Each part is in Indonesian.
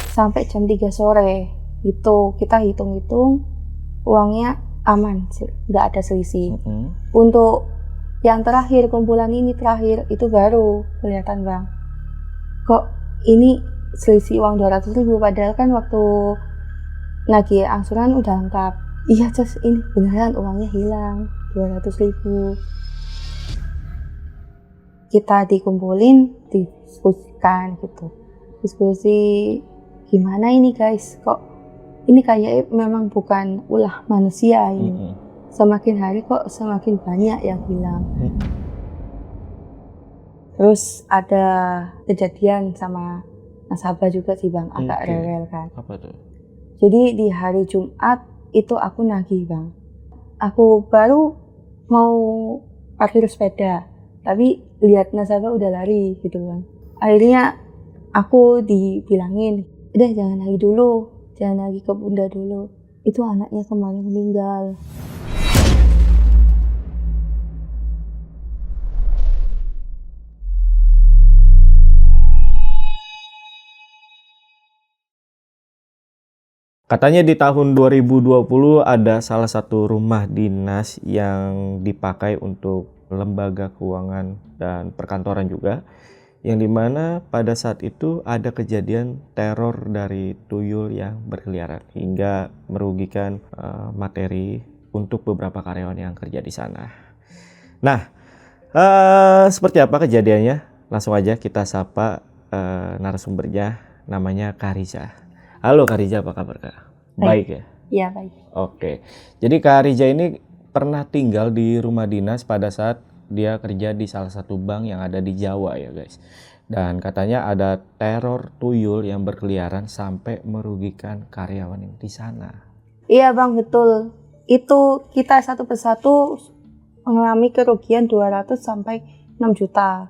sampai jam 3 sore gitu. Kita hitung-hitung uangnya aman, nggak ada selisih. Untuk yang terakhir, kumpulan ini terakhir, itu baru kelihatan Bang, kok ini selisih uang 200.000, padahal kan waktu nagih angsuran udah lengkap. Iya Cus, ini beneran uangnya hilang 200.000. Kita dikumpulin, diskusikan gitu. Diskusi gimana ini guys, kok ini kayak memang bukan ulah manusia ini. Semakin hari kok semakin banyak yang hilang. Terus ada kejadian sama nasabah juga sih Bang, agak rewel kan. Apa tuh? Jadi di hari Jumat itu aku nagih Bang. Aku baru mau parkir sepeda, tapi lihat nasabah udah lari gitu Bang. Akhirnya aku dibilangin, udah jangan nagih dulu, jangan nagih ke bunda dulu. Itu anaknya kemarin meninggal. Katanya di tahun 2020 ada salah satu rumah dinas yang dipakai untuk lembaga keuangan dan perkantoran juga, yang dimana pada saat itu ada kejadian teror dari tuyul yang berkeliaran hingga merugikan materi untuk beberapa karyawan yang kerja di sana. Nah, seperti apa kejadiannya? Langsung aja kita sapa narasumbernya, namanya Kak Riza. Halo Kak Riza, apa kabar Kak? Baik ya? Iya baik. Oke, jadi Kak Riza ini pernah tinggal di rumah dinas pada saat dia kerja di salah satu bank yang ada di Jawa ya guys. Dan katanya ada teror tuyul yang berkeliaran sampai merugikan karyawan yang di sana. Iya Bang, betul. Itu kita satu persatu mengalami kerugian 200 sampai 6 juta.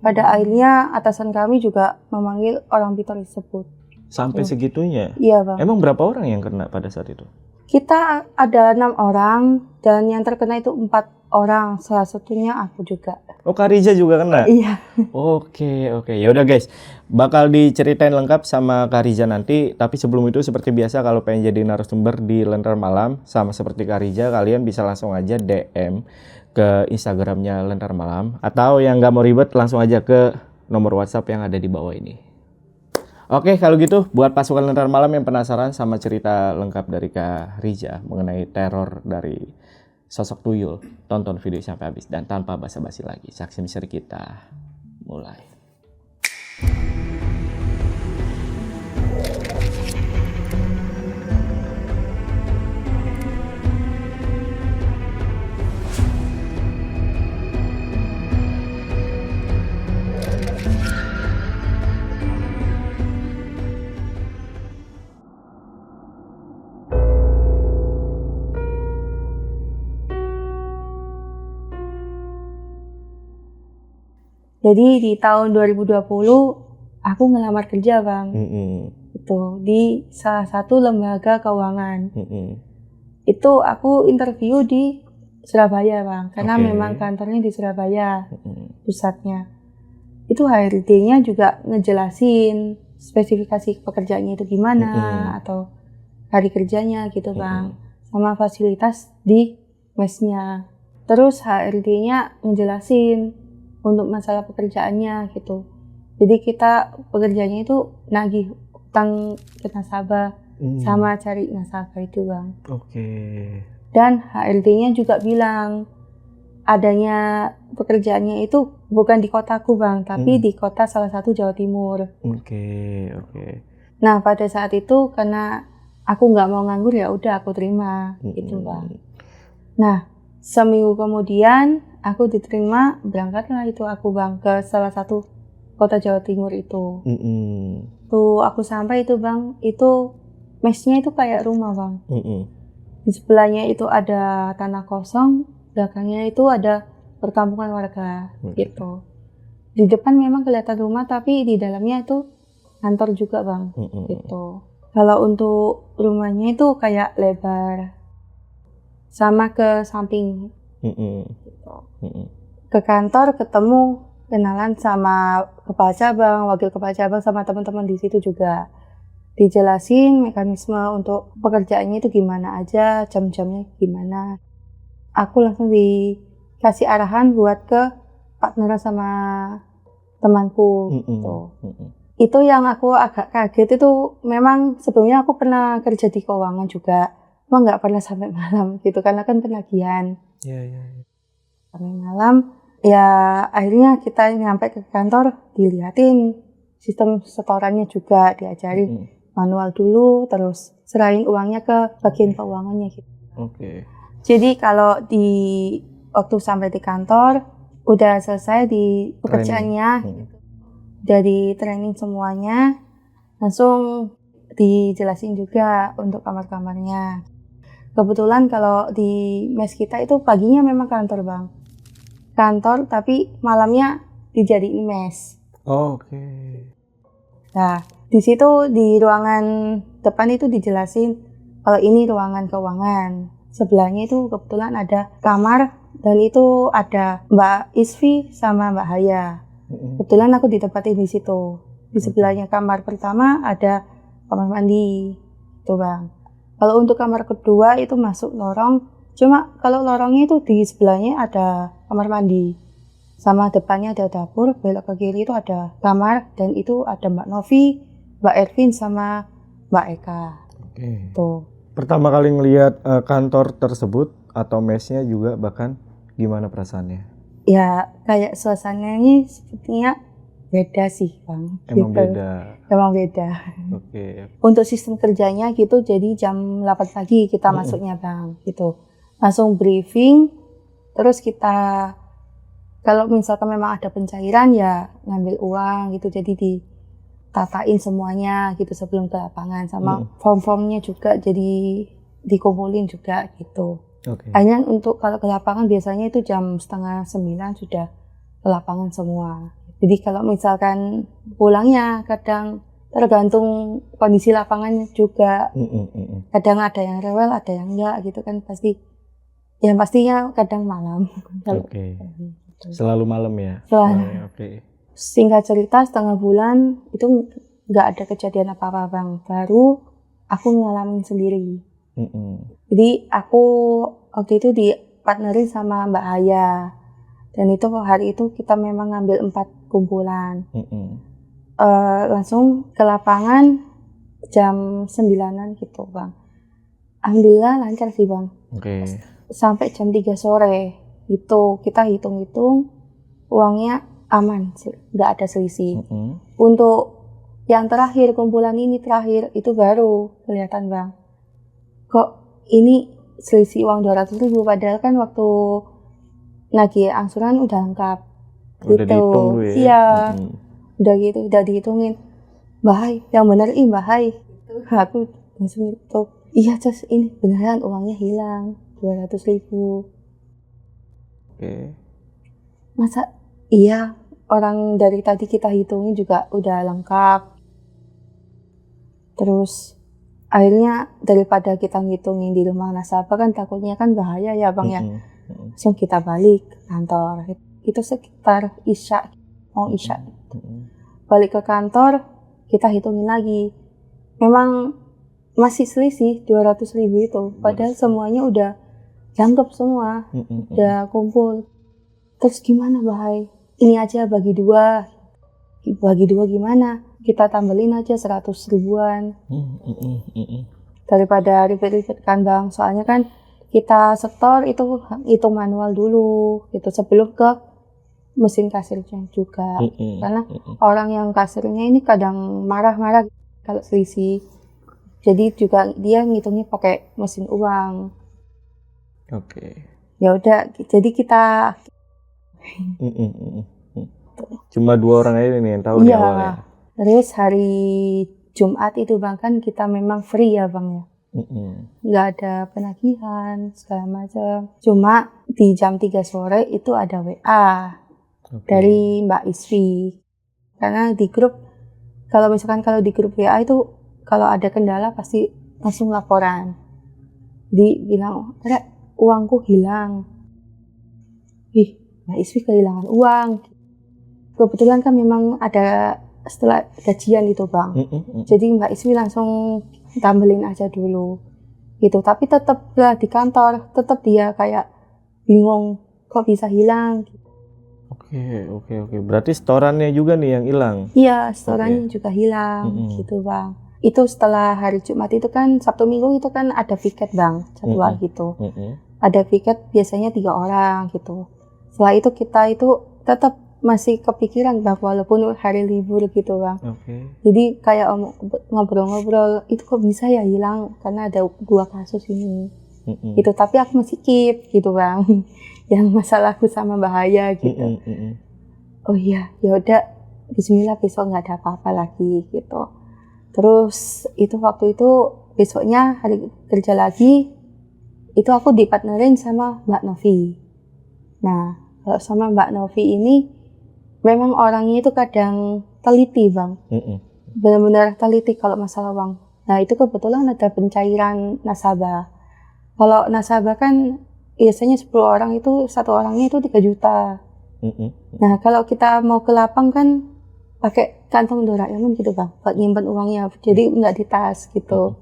Pada akhirnya atasan kami juga memanggil orang pintar tersebut. Sampai segitunya? Iya Bang. Emang berapa orang yang kena pada saat itu? Kita ada 6 orang dan yang terkena itu 4 orang, salah satunya aku juga. Oh, Kak Riza juga kena? Iya. Oke. Ya udah guys, bakal diceritain lengkap sama Kak Riza nanti. Tapi sebelum itu seperti biasa, kalau pengen jadi narasumber di Lentera Malam sama seperti Kak Riza, kalian bisa langsung aja DM ke Instagramnya Lentera Malam, atau yang nggak mau ribet langsung aja ke nomor WhatsApp yang ada di bawah ini. Oke, kalau gitu buat pasukan Lentera Malam yang penasaran sama cerita lengkap dari Kak Riza mengenai teror dari sosok tuyul, tonton video sampai habis. Dan tanpa basa-basi lagi, saksi misteri kita mulai. Jadi di tahun 2020 aku ngelamar kerja Bang. Itu di salah satu lembaga keuangan. Itu aku interview di Surabaya Bang, karena memang kantornya di Surabaya pusatnya. Itu HRD-nya juga ngejelasin spesifikasi pekerjaannya itu gimana, atau hari kerjanya gitu Bang, sama fasilitas di mesnya. Terus HRD-nya ngejelasin untuk masalah pekerjaannya gitu. Jadi kita pekerjaannya itu nagih utang ke nasabah sama cari nasabah itu Bang. Dan HRD-nya juga bilang adanya pekerjaannya itu bukan di kotaku Bang, tapi di kota salah satu Jawa Timur. Nah pada saat itu karena aku nggak mau nganggur, ya udah aku terima gitu Bang. Nah seminggu kemudian aku diterima, berangkatlah itu aku Bang ke salah satu kota Jawa Timur itu. Tuh aku sampai itu Bang, itu mesnya itu kayak rumah Bang. Di sebelahnya itu ada tanah kosong, belakangnya itu ada perkampungan warga gitu. Di depan memang kelihatan rumah, tapi di dalamnya itu kantor juga Bang gitu. Kalau untuk rumahnya itu kayak lebar sama ke samping gitu. Ke kantor ketemu, kenalan sama kepala cabang, wakil kepala cabang sama teman-teman di situ juga. dijelasin mekanisme untuk pekerjaannya itu gimana aja, jam-jamnya gimana. Aku langsung dikasih arahan buat ke partner sama temanku gitu. Itu yang aku agak kaget itu, memang sebelumnya aku pernah kerja di keuangan juga, cuma nggak pernah sampai malam gitu karena kan penagihan. Sampai malam ya, akhirnya kita nyampe ke kantor dilihatin sistem setorannya juga, diajarin manual dulu, terus serahin uangnya ke bagian keuangannya gitu. Jadi kalau waktu sampai di kantor udah selesai di pekerjaannya gitu, dari training semuanya, langsung dijelasin juga untuk kamar-kamarnya. Kebetulan kalau di mes kita itu paginya memang kantor Bang, kantor tapi malamnya dijadiin mes. Nah di situ di ruangan depan itu dijelasin kalau ini ruangan keuangan, sebelahnya itu kebetulan ada kamar dan itu ada Mbak Isfi sama Mbak Haya. Kebetulan aku ditempatin di situ. Di sebelahnya kamar pertama ada kamar mandi, tuh Bang. Kalau untuk kamar kedua itu masuk lorong, cuma kalau lorongnya itu di sebelahnya ada kamar mandi, sama depannya ada dapur, belok ke kiri itu ada kamar, dan itu ada Mbak Novi, Mbak Ervin sama Mbak Eka. Tuh. Pertama kali ngelihat kantor tersebut atau mesnya juga bahkan, gimana perasaannya? Ya kayak suasananya sepertinya beda sih Bang. Emang gitu. Emang beda. Untuk sistem kerjanya gitu, jadi jam 8 pagi kita masuknya Bang gitu. Langsung briefing, terus kita kalau misalkan memang ada pencairan ya ngambil uang gitu, jadi ditatain semuanya gitu sebelum ke lapangan, sama form-formnya juga jadi dikumpulin juga gitu. Hanya untuk kalau ke lapangan biasanya itu jam 8:30 sudah ke lapangan semua. Jadi kalau misalkan pulangnya kadang tergantung kondisi lapangannya juga. Kadang ada yang rewel, ada yang enggak gitu kan, pasti. Yang pastinya kadang malam. Selalu malam ya? Selalu. Singkat cerita, setengah bulan itu nggak ada kejadian apa-apa Bang. Baru aku ngalamin sendiri. Jadi aku waktu itu dipartnerin sama Mbak Haya, dan itu hari itu kita memang ngambil 4 kumpulan. Langsung ke lapangan jam 9-an gitu Bang. Alhamdulillah lancar sih Bang. Sampai jam 3 sore itu kita hitung-hitung uangnya aman, nggak ada selisih. Untuk yang terakhir, kumpulan ini terakhir itu baru kelihatan Bang, kok ini selisih uang 200.000, padahal kan waktu nagih angsuran udah lengkap udah gitu. Dihitung dulu ya? Iya, udah gitu, udah dihitungin. Mbak Hai, yang bener Mbak Hai. Aku langsung itu, iya Cos, ini beneran uangnya hilang 200.000. Masa iya, orang dari tadi kita hitungin juga udah lengkap. Terus akhirnya daripada kita ngitungin di rumah nasabah kan takutnya kan bahaya ya Bang ya. Langsung kita balik ke kantor. Itu sekitar Isya, mau Isya. Balik ke kantor, kita hitungin lagi. Memang masih selisih 200.000 itu. Padahal semuanya udah jangkep semua, udah kumpul. Terus gimana Bahai? Ini aja bagi 2. Bagi 2 gimana? Kita tambahin aja 100.000-an. Daripada ribet-ribet kan Bang. Soalnya kan kita setor itu hitung manual dulu gitu sebelum ke mesin kasirnya juga. Karena orang yang kasirnya ini kadang marah-marah kalau selisih. Jadi juga dia ngitungnya pakai mesin uang. Ya udah, jadi kita cuma 2 orang aja nih yang tahu di awal ya. Terus hari Jumat itu Bang kan kita memang free ya Bang ya. Nggak ada penagihan segala macam. Cuma di jam 3 sore itu ada WA dari Mbak Isfi. Karena di grup, kalau di grup WA itu kalau ada kendala pasti langsung laporan. Dibilang, "Rek, uangku hilang." Mbak Isfi kehilangan uang. Kebetulan kan memang ada setelah gajian itu Bang. Jadi Mbak Ismi langsung tambahin aja dulu gitu. Tapi tetap di kantor, tetap dia kayak bingung kok bisa hilang. Oke. Berarti setorannya juga nih yang hilang? Iya, setorannya juga hilang gitu Bang. Itu setelah hari Jumat itu kan, Sabtu Minggu itu kan ada piket Bang, jadwal gitu. Ada piket biasanya 3 orang gitu. Setelah itu kita itu tetap masih kepikiran Bang, walaupun hari libur gitu Bang. Jadi kayak ngobrol-ngobrol, itu kok bisa ya hilang karena ada 2 kasus ini. Gitu, tapi aku masih keep gitu Bang. Yang masalahku sama bahaya gitu. Oh iya, ya udah bismillah besok nggak ada apa-apa lagi gitu. Terus itu waktu itu besoknya hari kerja lagi, itu aku dipartnerin sama Mbak Novi. Nah, kalau sama Mbak Novi ini memang orangnya itu kadang teliti Bang. Benar-benar teliti kalau masalah uang. Nah, itu kebetulan ada pencairan nasabah. Kalau nasabah kan biasanya 10 orang itu, satu orangnya itu 3 juta. Nah, kalau kita mau ke lapang kan pakai kantong Doraemon gitu Bang, buat nyimpen uangnya, jadi nggak di tas gitu.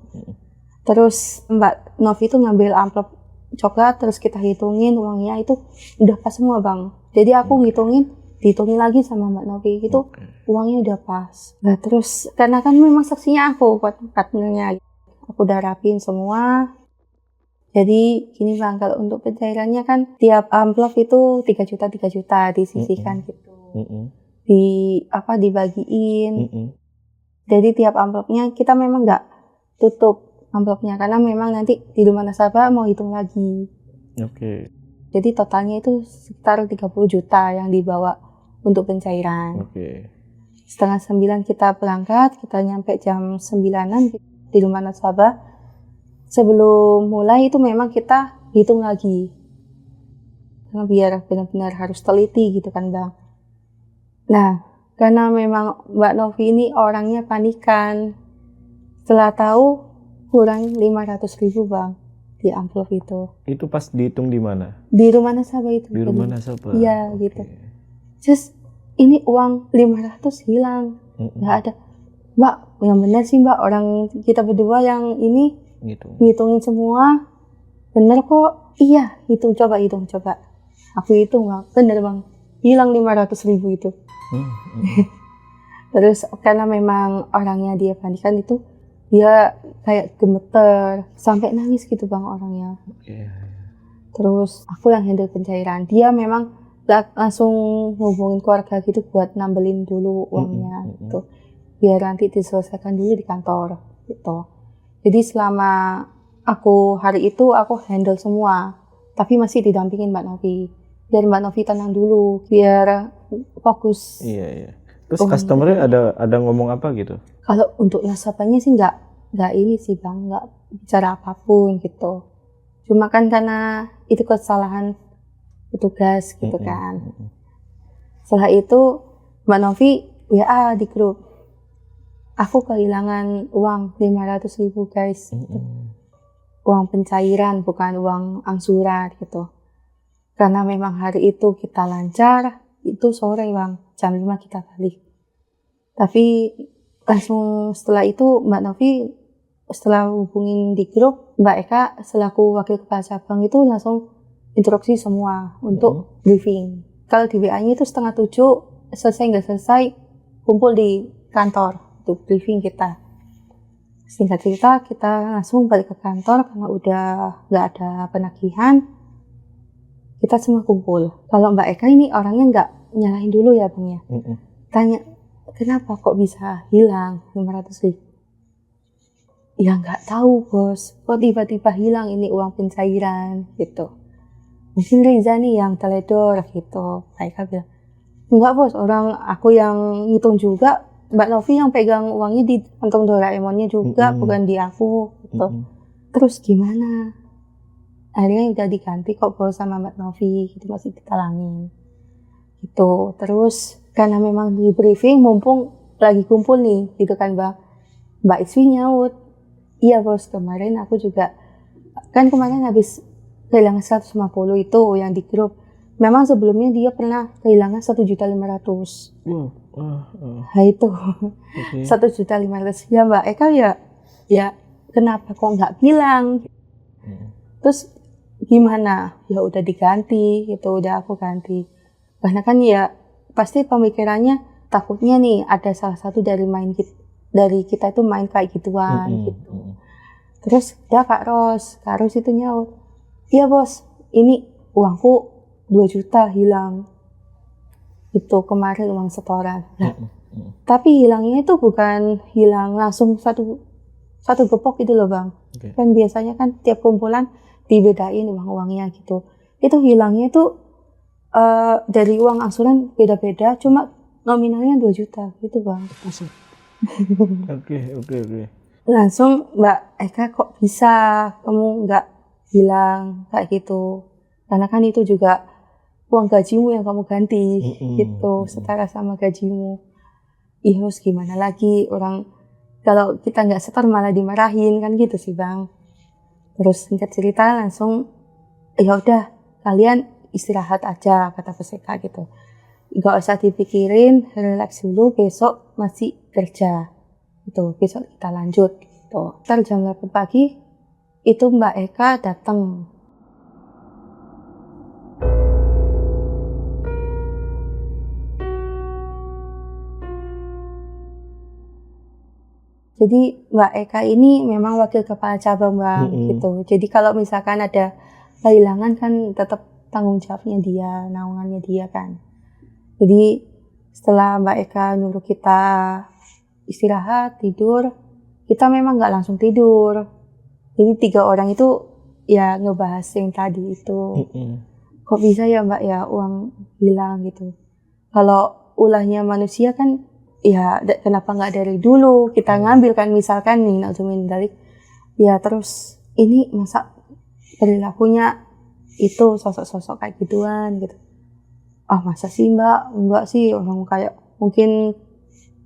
Terus Mbak Novi itu ngambil amplop coklat, terus kita hitungin uangnya itu udah pas semua Bang. Jadi aku dihitungin lagi sama Mbak Novi itu uangnya udah pas. Nah terus karena kan memang saksinya aku partnernya, aku udah rapin semua. Jadi gini Bang, kalau untuk pencairannya kan tiap amplop itu 3 juta disisihkan gitu. Dibagiin. Jadi tiap amplopnya kita memang nggak tutup amplopnya karena memang nanti di rumah nasabah mau hitung lagi. Jadi totalnya itu sekitar 30 juta yang dibawa untuk pencairan. Setengah 9 kita berangkat, kita nyampe jam 9-an di rumah nasabah. Sebelum mulai itu memang kita hitung lagi. Karena biar benar-benar harus teliti gitu kan Bang. Nah, karena memang Mbak Novi ini orangnya panikan. Setelah tahu kurang 500.000 Bang di amplop itu. Itu pas dihitung di mana? Di rumah nasabah itu. Di rumah nasabah? Iya gitu. Terus ini uang 500 hilang. Nggak ada. Mbak, yang benar sih Mbak, orang kita berdua yang ini ngitungin semua. Bener kok. Iya, hitung coba. Aku hitung Bang, bener Bang. Hilang 500.000 itu. Terus karena memang orangnya dia panikan itu, dia kayak gemeter sampai nangis gitu Bang orangnya. Terus aku yang handle pencairan, dia memang langsung hubungin keluarga gitu buat nambelin dulu uangnya gitu, biar nanti diselesaikan dulu di kantor gitu. Jadi selama aku hari itu aku handle semua, tapi masih didampingin Mbak Novi. Biar Mbak Novi tenang dulu, biar fokus. Iya. Terus customer-nya ada ngomong apa gitu? Kalau untuk nasabahnya sih nggak ini sih Bang, nggak bicara apapun gitu. Cuma kan karena itu kesalahan petugas gitu kan. Setelah itu Mbak Novi WA di grup, aku kehilangan uang 500.000 guys. Uang pencairan bukan uang angsuran gitu. Karena memang hari itu kita lancar, itu sore Bang, jam 5 kita balik. Tapi langsung setelah itu Mbak Novi setelah hubungin di grup, Mbak Eka selaku wakil kepala cabang itu langsung instruksi semua untuk briefing. Kalau di WA-nya itu 6:30, selesai nggak selesai, kumpul di kantor untuk briefing kita. Singkat cerita, kita langsung balik ke kantor karena udah nggak ada penagihan. Kita semua kumpul. Kalau Mbak Eka ini orangnya nggak nyalahin dulu ya Bang ya. Tanya, kenapa kok bisa hilang 500.000? Ya nggak tahu bos, kok tiba-tiba hilang ini uang pencairan gitu. Mungkin Reza nih yang teledor gitu. Mbak Eka bilang, enggak bos, orang aku yang ngitung juga. Mbak Novi yang pegang uangnya di kantong Doraemonnya juga, bukan di aku gitu. Terus gimana? Akhirnya udah diganti kok bos sama Mbak Novi, gitu masih ditalangin gitu. Terus karena memang di briefing mumpung lagi kumpul nih gitu kan Bang, Mbak Iswi nyaut, iya bos kemarin aku juga kan kemarin habis kehilangan 150 itu yang di grup, memang sebelumnya dia pernah kehilangan 1.500.000. Nah itu Oke. 1.500.000 ya Mbak Eka ya kenapa kok nggak bilang? Terus gimana? Ya udah diganti, itu udah aku ganti. Karena kan ya pasti pemikirannya takutnya nih ada salah satu dari kita itu main kayak gituan gitu. Terus udah Kak Ros itu nyaut, iya bos, ini uangku 2 juta hilang. Itu kemarin uang setoran. Nah, tapi hilangnya itu bukan hilang langsung satu gepok gitu loh Bang. Kan biasanya kan tiap kumpulan dibedain uang-uangnya gitu. Itu hilangnya itu dari uang angsuran beda-beda, cuma nominalnya 2 juta gitu Bang. Oke. Langsung Mbak Eka kok bisa kamu nggak bilang kayak gitu, karena kan itu juga uang gajimu yang kamu ganti gitu, setara sama gajimu. Iya harus gimana lagi, orang kalau kita nggak setor malah dimarahin kan gitu sih Bang. Terus singkat cerita langsung ya udah kalian istirahat aja kata Puseka gitu, nggak usah dipikirin, relax dulu, besok masih kerja itu, besok kita lanjut gitu. Ntar jam 8 pagi itu Mbak Eka datang. Jadi Mbak Eka ini memang wakil kepala cabang Bang gitu. Jadi kalau misalkan ada kehilangan kan tetap tanggung jawabnya dia, naungannya dia kan. Jadi setelah Mbak Eka nyuruh kita istirahat, tidur, kita memang nggak langsung tidur. Jadi 3 orang itu ya ngebahas yang tadi itu. Kok bisa ya Mbak ya uang hilang gitu. Kalau ulahnya manusia kan ya kenapa nggak dari dulu kita ngambil kan, misalkan nih nauzubillah dari ya, terus ini masa perilakunya itu sosok-sosok kayak gituan gitu. Masa sih Mbak, enggak sih, orang kayak mungkin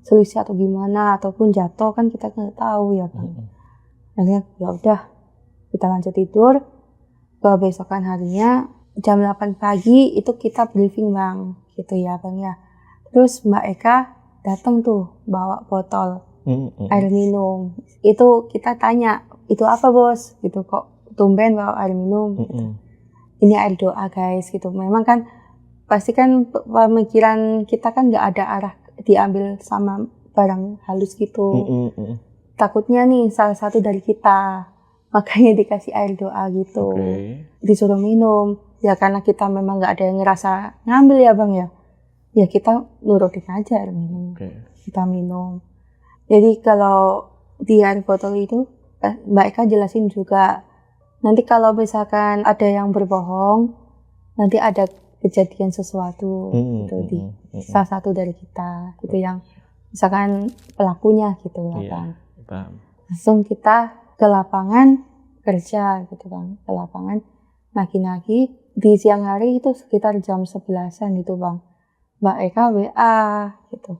selisih atau gimana ataupun jatuh kan kita nggak tahu ya Bang. Akhirnya ya udah kita lanjut tidur. Kebesokan harinya jam 8 pagi itu kita briefing Bang gitu ya Bang ya. Terus Mbak Eka datang tuh bawa botol air minum. Itu kita tanya, itu apa bos? Gitu, kok tumben bawa air minum? Gitu. Ini air doa guys gitu. Memang kan pasti kan pemikiran kita kan nggak ada arah diambil sama barang halus gitu. Takutnya nih salah satu dari kita, makanya dikasih air doa gitu. Disuruh minum. Ya karena kita memang nggak ada yang ngerasa ngambil ya Bang ya. Ya kita nurutin aja air minum. Kita minum. Jadi kalau di air botol itu Mbak Eka jelasin juga, nanti kalau misalkan ada yang berbohong, nanti ada kejadian sesuatu gitu di salah satu dari kita gitu, yang misalkan pelakunya gitu lah Bang. Langsung kita ke lapangan kerja gitu Bang, ke lapangan nagi-nagi di siang hari itu sekitar jam 11-an gitu Bang. Mbak Eka WA gitu,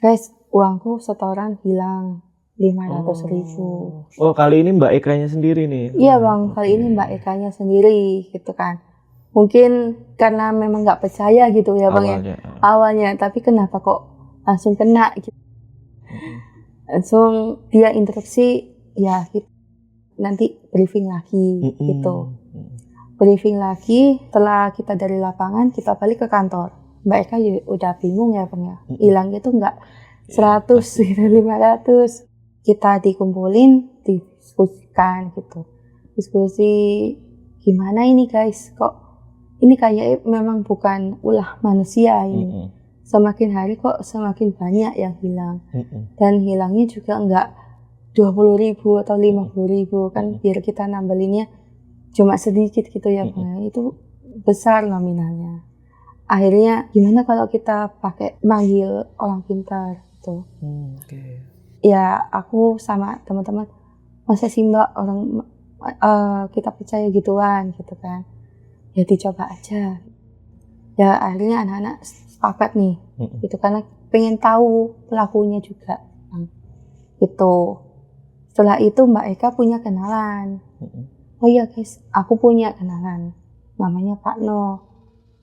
guys uangku setoran hilang 500.000. Oh kali ini Mbak Ekanya sendiri nih? Iya Bang, kali ini Mbak Ekanya sendiri gitu kan. Mungkin karena memang nggak percaya gitu ya Bang awalnya, tapi kenapa kok langsung kena gitu. Langsung dia instruksi ya gitu, nanti briefing lagi gitu. Briefing lagi, setelah kita dari lapangan kita balik ke kantor. Mbak Eka udah bingung ya Bang ya, hilangnya tuh nggak 100 gitu, 500. Kita dikumpulin, diskusikan gitu, diskusi gimana ini guys, kok ini kayak memang bukan ulah manusia ini. Semakin hari kok semakin banyak yang hilang, dan hilangnya juga nggak 20.000 atau 50.000 kan, biar kita nambahinnya cuma sedikit gitu ya Bang, itu besar nominalnya. Akhirnya gimana kalau kita pakai manggil orang pintar gitu. Ya aku sama teman-teman, masa sih Mbak orang kita percaya gituan gitu kan, ya dicoba aja. Ya akhirnya anak-anak sepakat nih gitu, karena pengen tahu pelakunya juga gitu. Setelah itu Mbak Eka punya kenalan. Oh iya guys, aku punya kenalan namanya Pak No.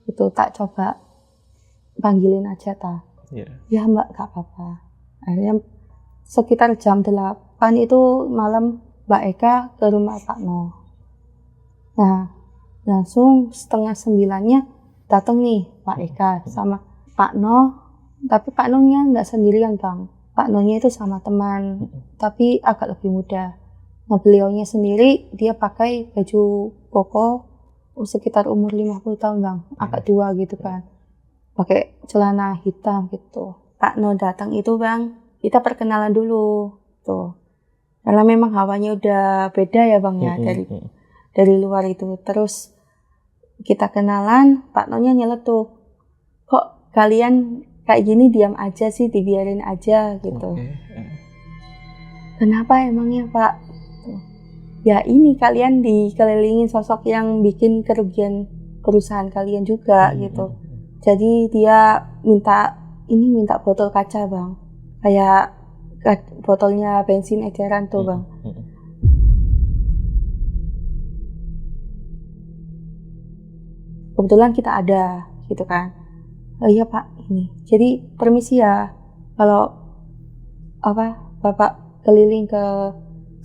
Itu tak coba panggilin aja ya Mbak gak apa-apa. Akhirnya sekitar jam 8 itu malam Mbak Eka ke rumah Pak No. Nah langsung setengah 9-nya datang nih Pak Eka sama Pak No, tapi Pak No nya nggak sendirian Bang. Pak No nya itu sama teman, tapi agak lebih muda. Nah beliaunya sendiri dia pakai baju koko sekitar umur 50 tahun Bang, agak tua gitu kan. Pakai celana hitam gitu. Pak No datang itu Bang, kita perkenalan dulu tuh. Karena memang hawanya udah beda ya Bang ya dari luar itu. Terus kita kenalan, Pak No nya nyeletuk, kok kalian kayak gini diam aja sih, dibiarin aja gitu. Kenapa emangnya Pak? Ya ini kalian dikelilingin sosok yang bikin kerugian perusahaan kalian juga gitu. Jadi dia minta botol kaca Bang, kayak botolnya bensin eceran tuh Bang. Kebetulan kita ada gitu kan. Oh iya Pak, ini. Jadi permisi ya, kalau Bapak keliling ke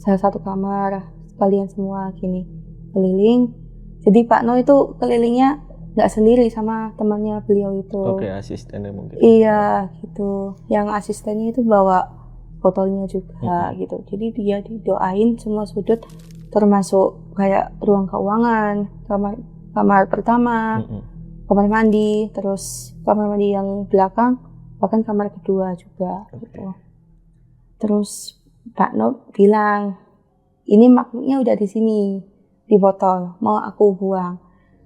salah satu kamar, kalian semua gini keliling. Jadi Pak No itu kelilingnya nggak sendiri sama temannya beliau itu. Oke, asistennya mungkin. Iya gitu. Yang asistennya itu bawa botolnya juga gitu. Jadi dia didoain semua sudut, termasuk kayak ruang keuangan, kamar pertama, kamar mandi, terus kamar mandi yang belakang, bahkan kamar kedua juga gitu. Terus Pak No bilang, ini makhluknya udah di sini, di botol, mau aku buang.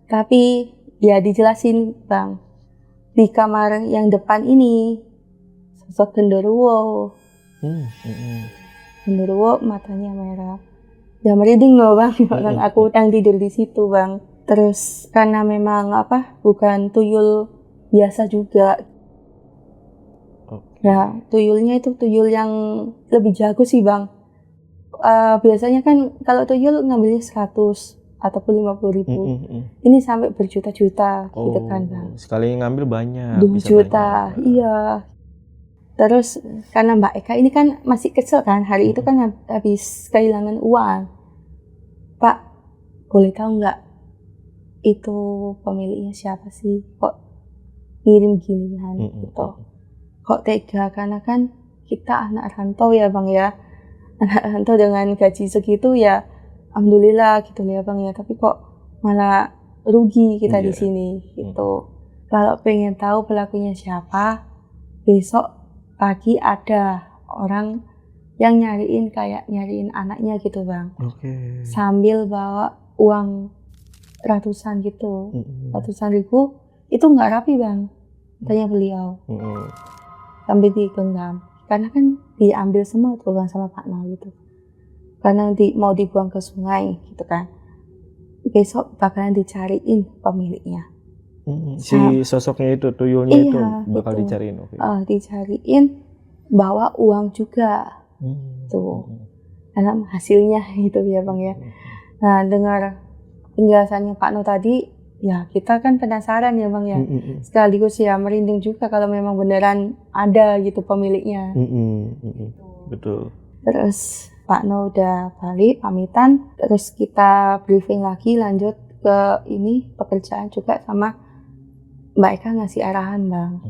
Tapi ya dijelasin Bang, di kamar yang depan ini sosok genderuwo. Genderuwo matanya merah. Ya merinding loh Bang, orang aku yang tidur di situ Bang. Terus karena memang bukan tuyul biasa juga. Ya tuyulnya itu tuyul yang lebih jago sih Bang. Biasanya kan kalau tuyul ngambilnya 100 ataupun 50.000. Ini sampai berjuta-juta gitu kan Bang. Sekali ngambil banyak. 2 juta, iya. Terus karena Mbak Eka ini kan masih kecil kan, hari itu kan habis kehilangan uang. Pak, boleh tahu nggak itu pemiliknya siapa sih? Kok ngirim ginian gitu? Kok tega? Karena kan kita anak rantau ya Bang ya. Anak rantau dengan gaji segitu ya alhamdulillah gitu ya Bang ya. Tapi kok malah rugi kita di sini gitu. Kalau pengen tahu pelakunya siapa, besok pagi ada orang yang nyariin anaknya gitu Bang. Sambil bawa uang ratusan gitu, ratusan ribu, itu nggak rapi Bang, tanya beliau. Sambil digenggam, karena kan diambil semua tuh Bang sama Pak No gitu. Karena mau dibuang ke sungai gitu kan. Besok bakalan dicariin pemiliknya. Si sosoknya itu, tuyulnya itu bakal gitu. Dicariin. Dicariin, bawa uang juga. Tuh. Karena hasilnya gitu ya Bang ya. Nah dengar penjelasannya Pak No tadi, ya kita kan penasaran ya Bang ya. Sekaligus ya merinding juga kalau memang beneran ada gitu pemiliknya. Betul. Terus Pak No udah balik pamitan, terus kita briefing lagi lanjut ke ini pekerjaan juga sama Mbak Eka ngasih arahan Bang.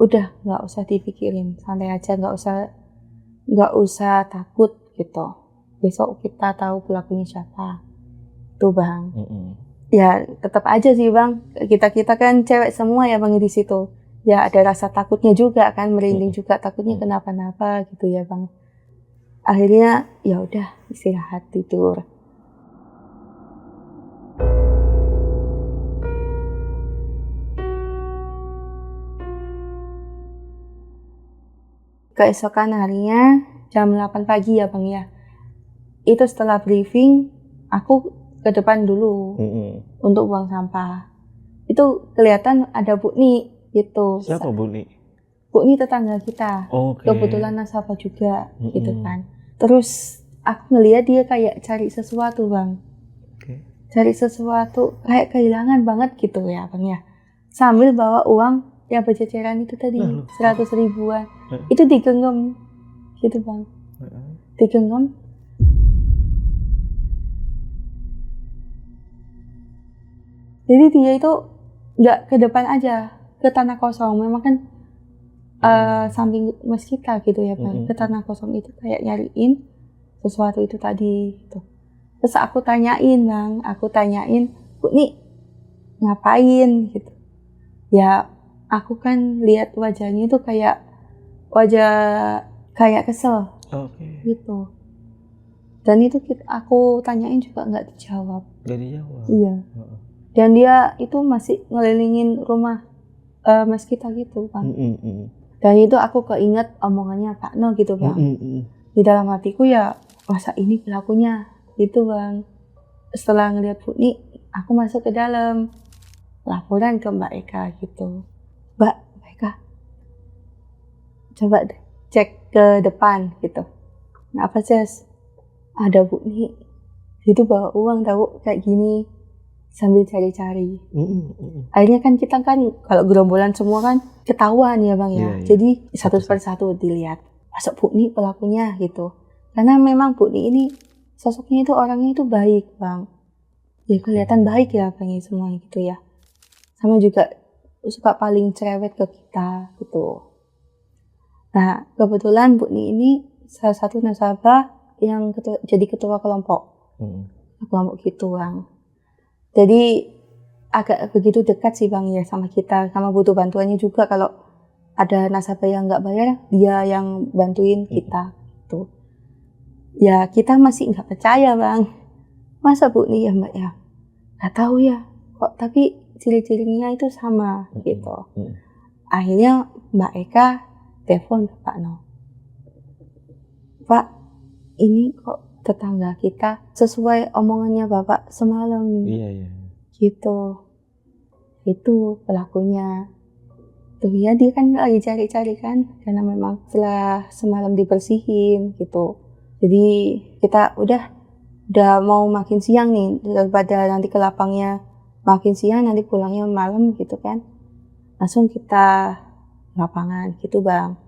Udah nggak usah dipikirin, santai aja, nggak usah takut gitu. Besok kita tahu pelakunya siapa. Tuh Bang. Ya tetap aja sih Bang, kita kan cewek semua ya Bang di situ. Ya ada rasa takutnya juga kan, merinding juga, takutnya kenapa-napa gitu ya Bang. Akhirnya ya udah istirahat tidur. Keesokan harinya jam 8 pagi ya Bang ya. Itu setelah briefing, aku ke depan dulu untuk buang sampah. Itu kelihatan ada Bu Ni gitu. Siapa Bu Ni? Bu Ni tetangga kita. Kebetulan nasabah juga gitu kan. Terus aku ngeliat dia kayak cari sesuatu Bang. Cari sesuatu kayak kehilangan banget gitu ya Bang ya. sambil bawa uang yang berceceran itu tadi 100 ribuan. Itu digenggam gitu Bang, digenggam. Jadi dia itu nggak ke depan aja, ke tanah kosong. Memang kan samping mas kita gitu ya Bang, ke tanah kosong itu kayak nyariin sesuatu itu tadi gitu. Terus aku tanyain Bang, Bu nih ngapain gitu. Ya aku kan lihat wajahnya itu kayak wajah kayak kesel gitu. Dan itu aku tanyain juga nggak dijawab. Iya. Dan dia itu masih ngelilingin rumah mas kita gitu Bang. Dan itu aku keinget omongannya Pak No gitu Bang. Di dalam hatiku ya masa ini pelakunya gitu Bang. Setelah ngeliat Bu Ni, aku masuk ke dalam, laporan ke Mbak Eka gitu. Mbak Eka, coba deh cek ke depan gitu. Apa Ces? Ada Bu Ni, itu bawa uang tahu kayak gini sambil cari-cari. Akhirnya kan kita kan kalau gerombolan semua kan ketahuan ya Bang ya. Jadi satu persatu dilihat. Masuk Bu Ni pelakunya gitu. Karena memang Bu Ni ini sosoknya itu orangnya itu baik Bang. Ya kelihatan baik ya Bang ya semuanya gitu ya. Sama juga suka paling cerewet ke kita gitu. Nah kebetulan Bu Ni ini salah satu nasabah yang jadi ketua kelompok. Kelompok gitu Bang. Jadi agak begitu dekat sih Bang ya sama kita, sama butuh bantuannya juga. Kalau ada nasabah yang nggak bayar, dia yang bantuin kita gitu. Ya kita masih nggak percaya Bang, masa Bu Ni ya Mbak ya, nggak tahu ya kok, tapi ciri-cirinya itu sama gitu. Akhirnya Mbak Eka telepon ke Pak No, Pak ini kok tetangga kita sesuai omongannya Bapak semalam. Gitu, itu pelakunya. Tuh ya dia kan lagi cari-cari kan, karena memang setelah semalam dibersihin gitu. Jadi kita udah mau makin siang nih, daripada nanti ke lapangnya makin siang nanti pulangnya malam gitu kan. Langsung kita lapangan gitu Bang.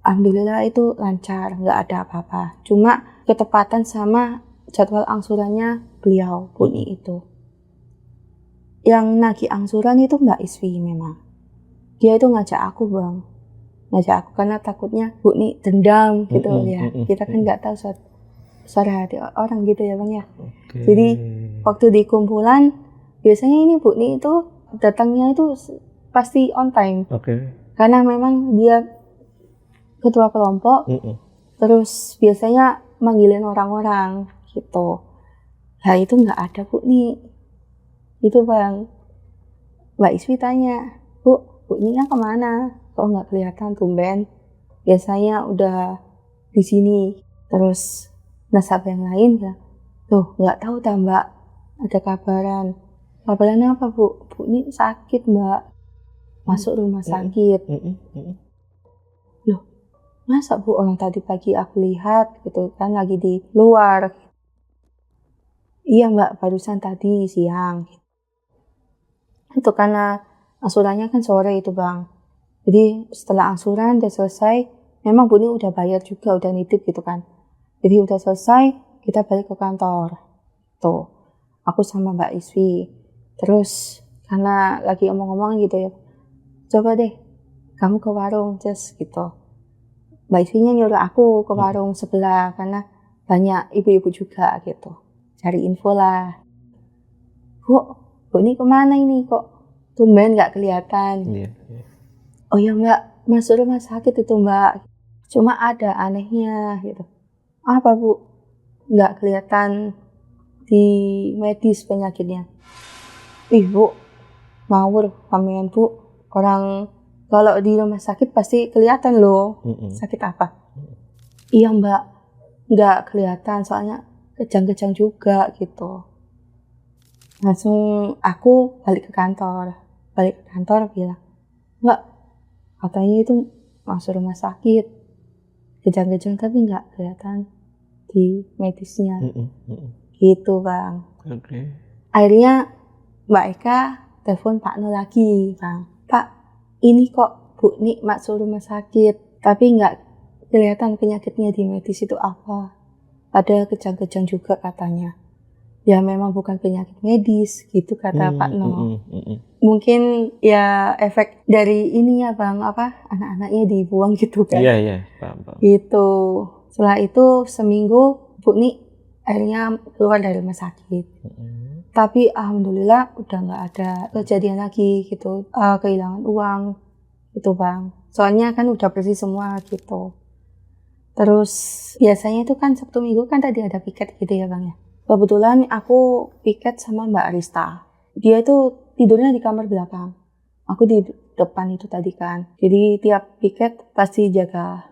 Alhamdulillah itu lancar, nggak ada apa-apa. Cuma ketepatan sama jadwal angsurannya beliau Bu Ni itu. Yang nagih angsuran itu Mbak Iswi memang. Dia itu ngajak aku Bang. Ngajak aku karena takutnya Bu Ni dendam gitu ya. Kita kan nggak tahu suara hati orang gitu ya Bang ya. Jadi waktu di kumpulan biasanya ini Bu Ni itu datangnya itu pasti on time. Karena memang dia ketua kelompok. Terus biasanya manggilin orang-orang gitu. Nah itu nggak ada Bu Ni. Itu Bang, Mbak Iswi tanya, Bu Ni kemana? Kok nggak kelihatan tumben? Biasanya udah di sini. Terus nasabah yang lain ya, tuh nggak tahu dah Mbak, ada kabaran. Kabarannya apa Bu? Bu Ni sakit Mbak, masuk rumah sakit. Loh, masa Bu, orang tadi pagi aku lihat gitu kan lagi di luar. Iya Mbak, barusan tadi siang. Itu karena angsurannya kan sore itu Bang. Jadi setelah angsuran udah selesai, memang Bu Ni udah bayar juga, udah nitip gitu kan. Jadi udah selesai, kita balik ke kantor. Tuh, aku sama Mbak Iswi. Terus karena lagi omong-omong gitu ya, coba deh kamu ke warung Ces gitu. Mbak Iswinya nyuruh aku ke warung sebelah karena banyak ibu-ibu juga gitu. Cari info lah. Bu Ni kemana ini kok tumben nggak kelihatan? Oh ya Mbak, masuk rumah sakit itu Mbak. Cuma ada anehnya gitu. Apa Bu? Nggak kelihatan di medis penyakitnya. Ih Bu, ngawur pamean Bu. Orang kalau di rumah sakit pasti kelihatan loh. Sakit apa? Iya Mbak, nggak kelihatan soalnya kejang-kejang juga gitu. Langsung aku balik ke kantor bilang, Mbak, katanya itu masuk rumah sakit, kejang-kejang tapi nggak kelihatan di medisnya. Gitu Bang. Akhirnya Mbak Eka telepon Pak No lagi, Bang. Pak, ini kok Bu Nik masuk rumah sakit, tapi nggak kelihatan penyakitnya di medis itu apa. Ada kejang-kejang juga katanya. Ya memang bukan penyakit medis, gitu kata Pak No. Mungkin ya efek dari ini ya Bang, anak-anaknya dibuang gitu kan. Iya, paham. Gitu. Setelah itu seminggu Bu Nik akhirnya keluar dari rumah sakit. Tapi alhamdulillah udah nggak ada kejadian lagi gitu, kehilangan uang gitu Bang. Soalnya kan udah bersih semua gitu. Terus biasanya itu kan Sabtu Minggu kan tadi ada piket gitu ya Bang ya. Kebetulan aku piket sama Mbak Arista. Dia itu tidurnya di kamar belakang. Aku di depan itu tadi kan. Jadi tiap piket pasti jaga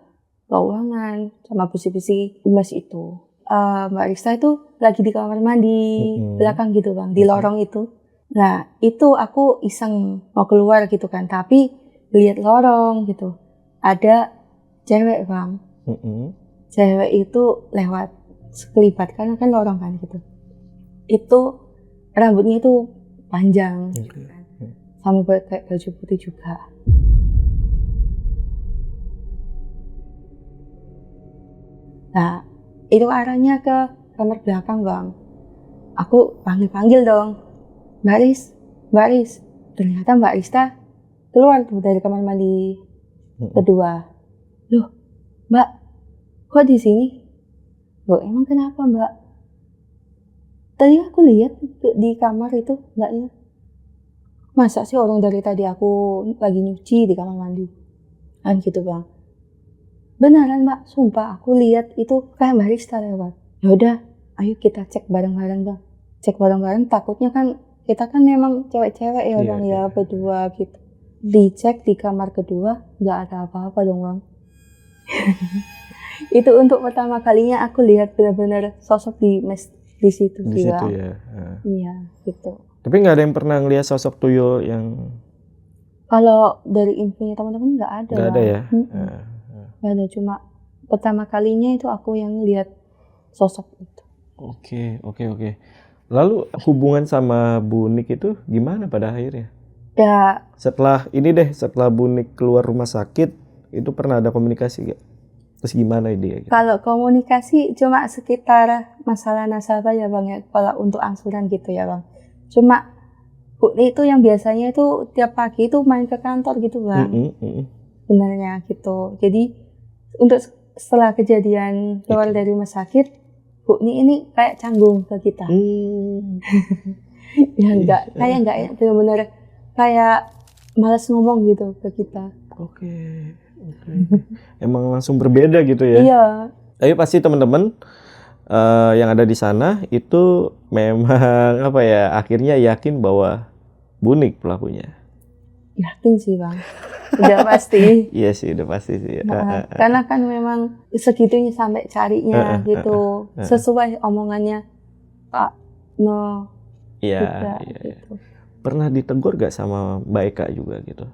keuangan sama bersih-bersih gelas itu. Mbak Arista itu lagi di kamar mandi belakang gitu Bang, di lorong itu. Nah itu aku iseng mau keluar gitu kan. Tapi lihat lorong gitu. Ada cewek Bang. Cewek itu lewat sekelibat karena kan lorong kan gitu. Itu rambutnya itu panjang gitu kan. Sama pakai baju putih juga. Nah, itu arahnya ke kamar belakang Bang. Aku panggil dong. Mbak Aris. Ternyata Mbak Arista keluar tuh dari kamar mandi kedua. Loh, Mbak, kok di sini? Loh, emang kenapa Mbak? Tadi aku lihat di kamar itu, Mbak ya. Masa sih orang dari tadi aku lagi nyuci di kamar mandi? Kan gitu Bang. Beneran Mbak, sumpah aku lihat itu kayak Mbak Rista lewat. Yaudah, ayo kita cek bareng-bareng Bang. Cek bareng-bareng, takutnya kan kita kan memang cewek-cewek ya Bang ya, berdua gitu. Dicek di kamar kedua, nggak ada apa-apa dong Bang. Itu untuk pertama kalinya aku lihat benar-benar sosok di situ di situ Bang. ya. Iya, gitu. Tapi nggak ada yang pernah ngelihat sosok tuyul yang... Kalau dari infonya teman-teman nggak ada. Nggak ada ya? Nggak ada, cuma pertama kalinya itu aku yang lihat sosok itu. Oke. Lalu hubungan sama Bu Nik itu gimana pada akhirnya? Ya. Setelah Bu Nik keluar rumah sakit, itu pernah ada komunikasi gak? Terus gimana dia? Kalau komunikasi cuma sekitar masalah nasabah ya Bang ya, kalau untuk angsuran gitu ya Bang. Cuma Bu Nik itu yang biasanya itu tiap pagi itu main ke kantor gitu Bang. Sebenarnya gitu. Jadi untuk setelah kejadian keluar dari rumah sakit, Bu Nik ini kayak canggung ke kita. Ya enggak, kayak enggak ya, benar-benar kayak malas ngomong gitu ke kita. Oke. Emang langsung berbeda gitu ya? Iya. Tapi pasti teman-teman yang ada di sana itu memang akhirnya yakin bahwa Bu Nik pelakunya. Yakin sih Bang, udah pasti. Iya sih, udah pasti sih. Karena kan memang segitunya sampai carinya gitu, sesuai omongannya Pak No. Iya. Gitu. Pernah ditegur gak sama Mbak Eka juga gitu?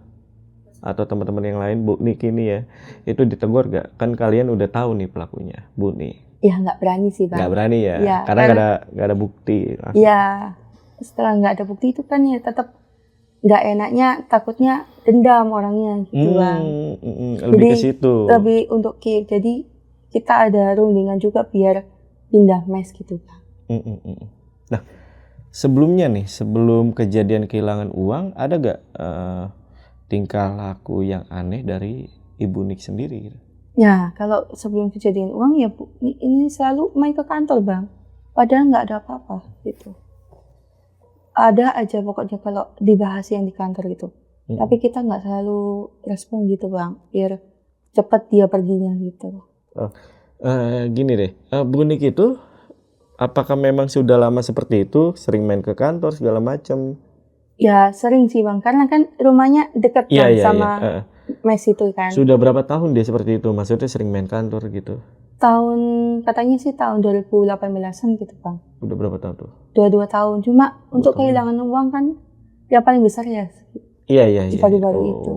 Atau teman-teman yang lain, Bu Nik ini ya, itu ditegur gak? Kan kalian udah tahu nih pelakunya, Bu Nik. Ya nggak berani sih Bang. Nggak berani ya? Karena nggak ada bukti. Iya, setelah nggak ada bukti itu kan ya tetap nggak enaknya, takutnya dendam orangnya gitu Bang. Lebih ke situ. Lebih untuk jadi kita ada rundingan juga biar pindah mes gitu Bang. Nah, sebelumnya nih, sebelum kejadian kehilangan uang, ada gak tingkah laku yang aneh dari Ibu Nik sendiri gitu? Ya, kalau sebelum kejadian uang ya Bu, ini selalu main ke kantor Bang. Padahal nggak ada apa-apa gitu. Ada aja pokoknya kalau dibahas yang di kantor gitu. Tapi kita nggak selalu respon gitu Bang, biar cepat dia perginya gitu. Gini deh, Bu Nik itu apakah memang sudah lama seperti itu, sering main ke kantor segala macam? Ya sering sih Bang, karena kan rumahnya dekat sama mes itu kan. Sudah berapa tahun dia seperti itu? Maksudnya sering main kantor gitu? Katanya sih tahun 2018an gitu Bang. Udah berapa tahun tuh? 2 tahun. Cuma untuk kehilangan uang kan yang paling besar ya. Iya. Baru-baru itu.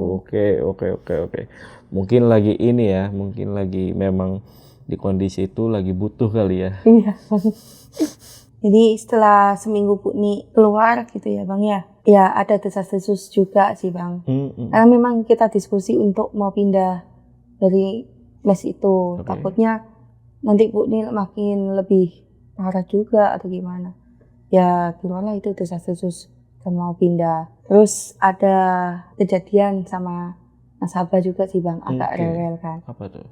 Oke. Mungkin lagi ini ya, mungkin lagi memang di kondisi itu lagi butuh kali ya. Iya. Jadi setelah seminggu Bu Nik keluar gitu ya Bang ya. Ya ada desas-desus juga sih Bang. Karena memang kita diskusi untuk mau pindah dari mes itu. Takutnya nanti Bu Nil makin lebih parah juga atau gimana. Ya gimana itu desas-desus kan mau pindah. Terus ada kejadian sama nasabah juga sih Bang, agak rewel kan. Apa tuh?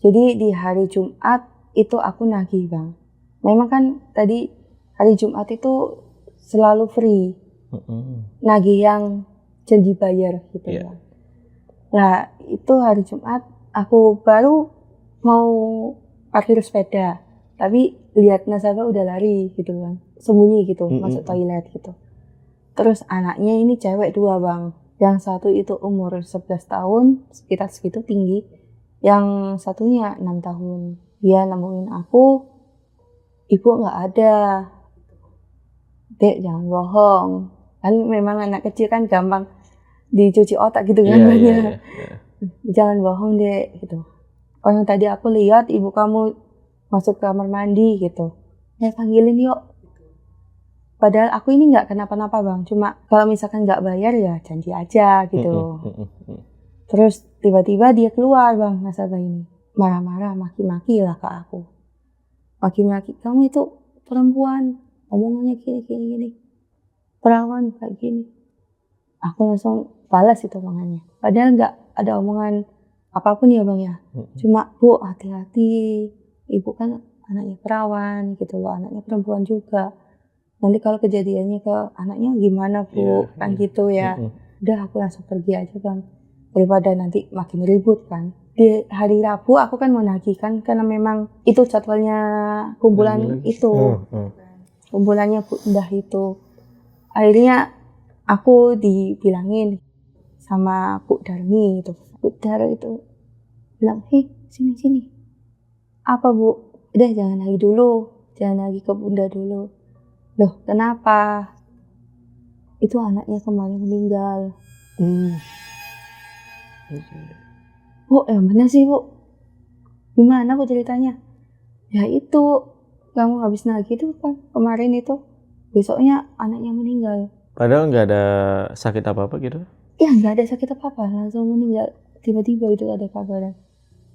Jadi di hari Jumat itu aku nagih Bang. Memang kan tadi hari Jumat itu selalu free. Nagih yang janji bayar gitu ya. Nah itu hari Jumat aku baru mau parkir sepeda, tapi lihat nasabah udah lari gitu kan, sembunyi gitu masuk toilet gitu. Terus anaknya ini cewek 2 Bang, yang satu itu umur 11 tahun sekitar segitu tinggi, yang satunya 6 tahun. Dia nemuin aku, ibu nggak ada. Dek jangan bohong, kan memang anak kecil kan gampang dicuci otak gitu kan. Jangan bohong Dek gitu. Orang tadi aku lihat ibu kamu masuk ke kamar mandi gitu. Ya panggilin yuk. Padahal aku ini nggak kenapa-napa Bang, cuma kalau misalkan nggak bayar ya janji aja gitu. Terus tiba-tiba dia keluar Bang, nasabah ini marah-marah, maki-maki lah ke aku. Maki-maki, kamu itu perempuan, omongannya gini, perawan kayak gini. Aku langsung balas itu omongannya. Padahal nggak ada omongan apapun ya Bang ya. Cuma Bu hati-hati, ibu kan anaknya perawan gitu loh, anaknya perempuan juga. Nanti kalau kejadiannya ke anaknya gimana Bu, kan gitu ya. Udah aku langsung pergi aja Bang, daripada nanti makin ribut kan. Di hari Rabu aku kan mau nagih kan, karena memang itu jadwalnya kumpulan itu. Kumpulannya Bu Indah itu. Akhirnya aku dibilangin sama Bu Darmi itu. Bu Dar itu bilang, sini. Apa Bu? Udah jangan lagi dulu, jangan lagi ke Bunda dulu. Loh kenapa? Itu anaknya kemarin meninggal. Bu, mana sih Bu? Gimana Bu ceritanya? Ya itu, kamu habis nagih itu kan kemarin itu, besoknya anaknya meninggal. Padahal nggak ada sakit apa-apa gitu? Ya nggak ada sakit apa-apa, langsung meninggal. Tiba-tiba itu ada kabar.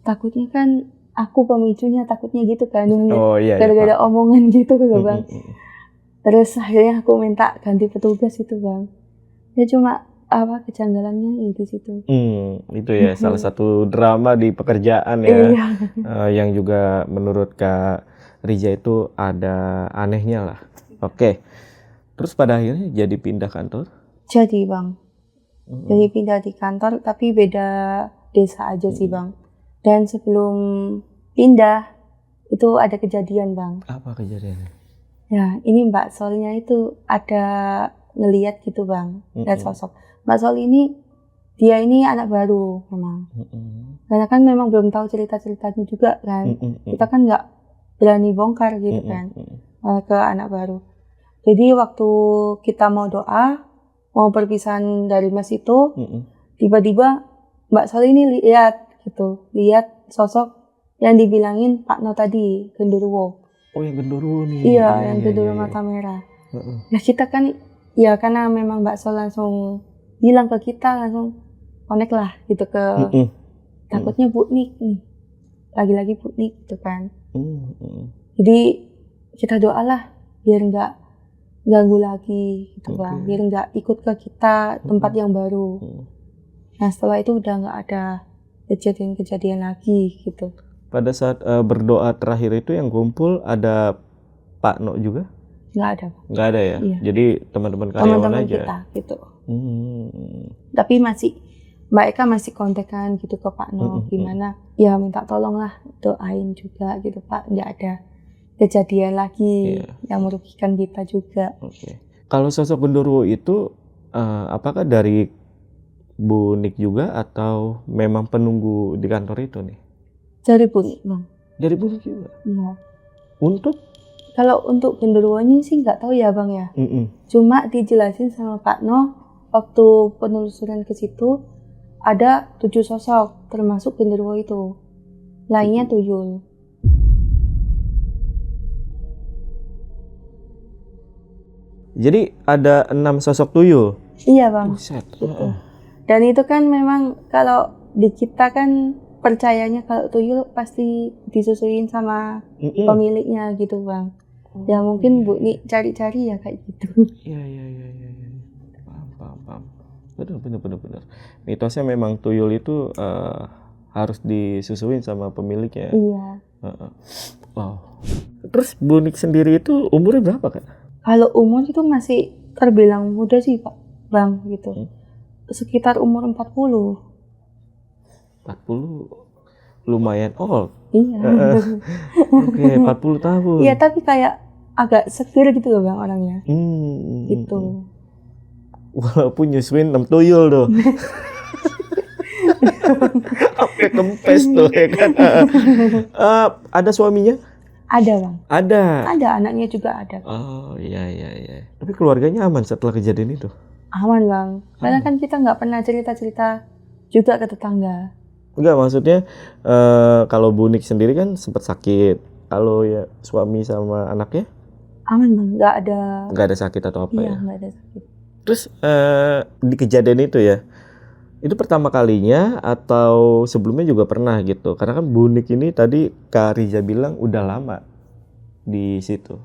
Takutnya kan aku pemicunya, takutnya gitu kan. Gara-gara omongan gitu kan Bang. Terus akhirnya aku minta ganti petugas itu Bang. Ya cuma kejanggalannya di situ. Itu ya salah satu drama di pekerjaan ya. Yang juga menurut Kak Rija itu ada anehnya lah. Oke. Terus pada akhirnya jadi pindah kantor? Jadi Bang. Jadi pindah di kantor tapi beda desa aja sih Bang. Dan sebelum pindah itu ada kejadian Bang. Apa kejadiannya? Ya ini Mbak Solnya itu ada ngeliat gitu Bang, lihat sosok. Mbak Sol ini, dia ini anak baru memang. Karena kan memang belum tahu cerita-ceritanya juga kan. Kita kan nggak berani bongkar gitu kan ke anak baru. Jadi waktu kita mau doa, mau perpisahan dari mes itu, tiba-tiba Mbak Sol ini lihat sosok yang dibilangin Pak No tadi, genderuwo. Oh yang genderuwo nih. Iya, yang genderuwo mata merah. Ya kita kan, ya karena memang Mbak Sol langsung bilang ke kita, langsung connect lah gitu ke takutnya Bu Nik nih. Lagi-lagi Bu Nik gitu kan. Jadi kita doalah biar nggak ganggu lagi gitu Bang. Biar nggak ikut ke kita tempat yang baru. Nah setelah itu udah nggak ada kejadian-kejadian lagi gitu. Pada saat berdoa terakhir itu yang kumpul ada Pak No juga? Nggak ada. Nggak ada ya? Iya. Jadi teman-teman karyawan teman-teman aja? Kita gitu. Tapi Mbak Eka masih kontekan gitu ke Pak No. Gimana? Ya minta tolong lah doain juga gitu Pak. Nggak ada kejadian lagi yang merugikan kita juga. Kalau sosok genderuwo itu apakah dari Bu Nik juga atau memang penunggu di kantor itu nih? Dari Bu Nik Bang. Dari Bu Nik juga? Iya. Kalau untuk genderuwonya sih nggak tahu ya Bang ya. Cuma dijelasin sama Pak No waktu penelusuran ke situ ada 7 sosok termasuk genderuwo itu. Lainnya tuyul. Jadi ada 6 sosok tuyul. Iya bang. Buset. Gitu. Dan itu kan memang kalau di kita kan percayanya kalau tuyul pasti disusuin sama pemiliknya gitu bang. Ya mungkin Bu Ni cari-cari ya kayak gitu. Iya. Paham. Benar. Mitosnya memang tuyul itu harus disusuin sama pemiliknya. Iya. Wow. Terus Bu Nik sendiri itu umurnya berapa Kak? Kalau umur itu masih terbilang muda sih Pak Bang gitu. Sekitar umur 40. 40 lumayan old. Iya. Oke, 40 tahun. Iya, tapi kayak agak setir gitu loh Bang orangnya. Gitu. Walaupun nyusuin 6 tuyul tuh. Sampai kempes tuh ya kan. Ada suaminya? Ada Bang. Ada Anaknya juga ada. Oh iya. Tapi keluarganya aman setelah kejadian itu? Aman Bang. Karena kan kita nggak pernah cerita-cerita juga ke tetangga. Enggak, maksudnya kalau Bu Nik sendiri kan sempat sakit. Kalau ya suami sama anaknya? Aman Bang, nggak ada sakit atau apa iya, ya? nggak ada sakit. Terus di kejadian itu ya, itu pertama kalinya atau sebelumnya juga pernah gitu? Karena kan Bu Nik ini tadi Kak Riza bilang udah lama di situ.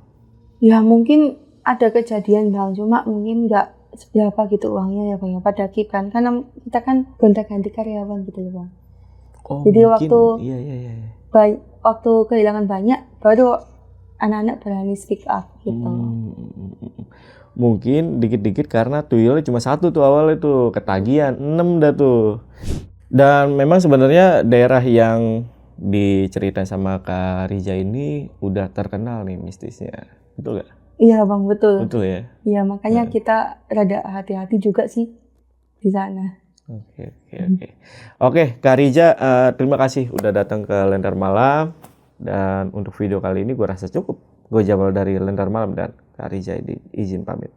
Ya mungkin ada kejadian Bang, cuma mungkin nggak seberapa gitu uangnya ya Bang, pada KIP kan. Karena kita kan gonta-ganti karyawan gitu loh Bang. Oh, jadi mungkin, waktu iya. Waktu kehilangan banyak, baru anak-anak berani speak up gitu. Mungkin dikit-dikit karena tuyulnya cuma 1 tuh awalnya tuh, ketagihan 6 dah tuh. Dan memang sebenarnya daerah yang diceritain sama Kak Riza ini udah terkenal nih mistisnya, betul gak? Iya Bang, betul. Betul ya? Iya, makanya kita rada hati-hati juga sih di sana. Oke, Kak Riza, terima kasih udah datang ke Lentera Malam. Dan untuk video kali ini gue rasa cukup. Gue Jamal dari Lentera Malam dan Kak Riza izin pamit.